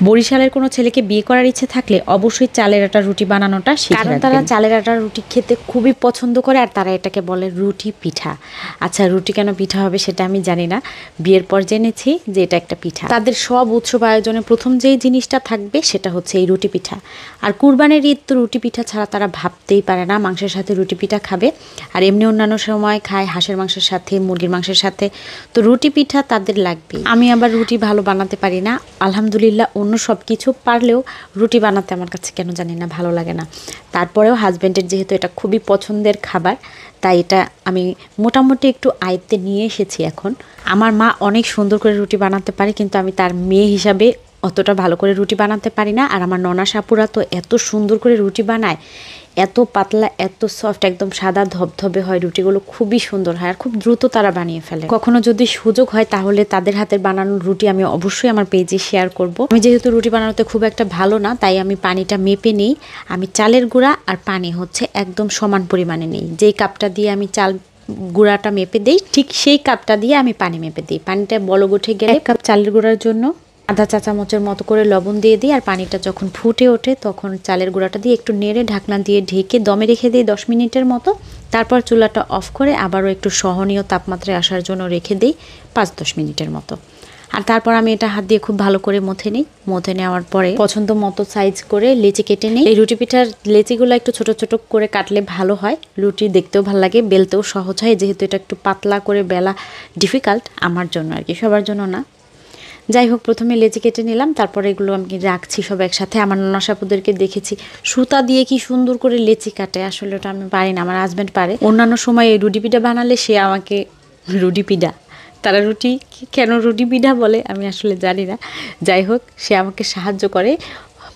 বরিশালের কোনো ছেলেকে বিয়ে করার ইচ্ছে থাকলে অবশ্যই চালের আটার রুটি বানানোটা শিখে রাখবেন। কারণ তারা চালের আটার রুটি খেতে খুবই পছন্দ করে, আর তারা এটাকে বলে রুটি পিঠা। আচ্ছা, রুটি কেন পিঠা হবে সেটা আমি জানি না, বিয়ের পর জেনেছি যে এটা একটা পিঠা। তাদের সব উৎসব আয়োজনে প্রথম যেই জিনিসটা থাকবে সেটা হচ্ছে এই রুটি পিঠা। আর কুরবানির ঈদ তো রুটি পিঠা ছাড়া তারা ভাবতেই পারে না, মাংসের সাথে রুটি পিঠা খাবে। আর এমনি অন্যান্য সময় খায় হাঁসের মাংসের সাথে, মুরগির মাংসের সাথে, তো রুটি পিঠা তাদের লাগবে। আমি আবার রুটি ভালো বানাতে পারি না, আলহামদুলিল্লাহ। অন্য সব কিছু পারলেও রুটি বানাতে আমার কাছে কেন জানি না ভালো লাগে না। তারপরেও হাজব্যান্ডের যেহেতু এটা খুবই পছন্দের খাবার, তাই এটা আমি মোটামুটি একটু আয়ত্তে নিয়ে এসেছি এখন। আমার মা অনেক সুন্দর করে রুটি বানাতে পারে, কিন্তু আমি তার মেয়ে হিসাবে অতটা ভালো করে রুটি বানাতে পারি না। আর আমার ননা সাপুরা তো এত সুন্দর করে রুটি বানায়, এত পাতলা, এত সফট, একদম সাদা ধবধবে হয় রুটিগুলো, খুবই সুন্দর হয় আর খুব দ্রুত তারা বানিয়ে ফেলে। কখনো যদি সুযোগ হয় তাহলে তাদের হাতের বানানোর রুটি আমি অবশ্যই আমার পেজে শেয়ার করব। আমি যেহেতু রুটি বানানোতে খুব একটা ভালো না, তাই আমি পানিটা মেপে নিই। আমি চালের গুঁড়া আর পানি হচ্ছে একদম সমান পরিমাণে নিই। যেই কাপটা দিয়ে আমি চাল গুঁড়াটা মেপে দিই, ঠিক সেই কাপটা দিয়ে আমি পানি মেপে দিই। পানিটা বলক উঠে গেলে 1 কাপ চালের গুঁড়ার জন্য আধা চা চামচের মতো করে লবণ দিয়ে দিই। আর পানিটা যখন ফুটে ওঠে তখন চালের গুঁড়াটা দিয়ে একটু নেড়ে ঢাকনা দিয়ে ঢেকে দমে রেখে দিই 10 মিনিটের মতো। তারপর চুলাটা অফ করে আবারও একটু সহনীয় তাপমাত্রায় আসার জন্য রেখে দিই 5-10 মিনিটের মতো। আর তারপর আমি এটা হাত দিয়ে খুব ভালো করে মথে নিই। মথে নেওয়ার পরে পছন্দ মতো সাইজ করে লেচি কেটে নিই। এই রুটি পিঠার লেচিগুলো একটু ছোট ছোট করে কাটলে ভালো হয়, রুটি দেখতেও ভালো লাগে, বেলতেও সহজ হয়। যেহেতু এটা একটু পাতলা করে বেলা ডিফিকাল্ট আমার জন্য আর কি, সবার জন্য না। যাই হোক, প্রথমে লেচি কেটে নিলাম, তারপরে এগুলো আমি রাখছি সব একসাথে। আমার ননাসাপুদেরকে দেখেছি সুতা দিয়ে কি সুন্দর করে লেচি কাটে, আসলে ওটা আমি পারি না, আমার হাজব্যান্ড পারে। অন্যান্য সময় রুটি পিঠা বানালে সে আমাকে রুটি পিঠা, তারা রুটি কেন রুটি পিঠা বলে আমি আসলে জানি না। যাই হোক, সে আমাকে সাহায্য করে,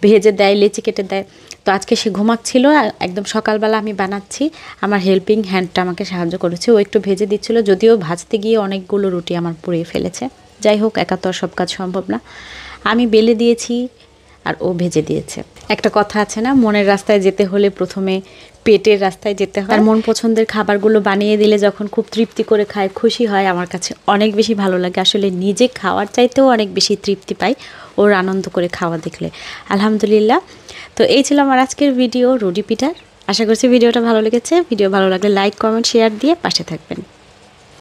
ভেজে দেয়, লেচি কেটে দেয়। তো আজকে সে ঘুমাচ্ছিল, একদম সকালবেলা আমি বানাচ্ছি, আমার হেল্পিং হ্যান্ডটা আমাকে সাহায্য করেছে। ও একটু ভেজে দিচ্ছিল, যদিও ভাজতে গিয়ে অনেকগুলো রুটি আমার পুড়িয়ে ফেলেছে। যাই হোক, একা তো আর সব কাজ সম্ভব না। আমি বেলে দিয়েছি আর ও ভেজে দিয়েছে। একটা কথা আছে না, মনের রাস্তায় যেতে হলে প্রথমে পেটের রাস্তায় যেতে হয়। আর মন পছন্দের খাবারগুলো বানিয়ে দিলে যখন খুব তৃপ্তি করে খায়, খুশি হয়, আমার কাছে অনেক বেশি ভালো লাগে। আসলে নিজে খাওয়ার চাইতেও অনেক বেশি তৃপ্তি পাই ওর আনন্দ করে খাওয়া দেখলে। আলহামদুলিল্লাহ। তো এই ছিল আমার আজকের ভিডিও রুটি পিঠার। আশা করছি ভিডিওটা ভালো লেগেছে। ভিডিও ভালো লাগলে লাইক, কমেন্ট, শেয়ার দিয়ে পাশে থাকবেন।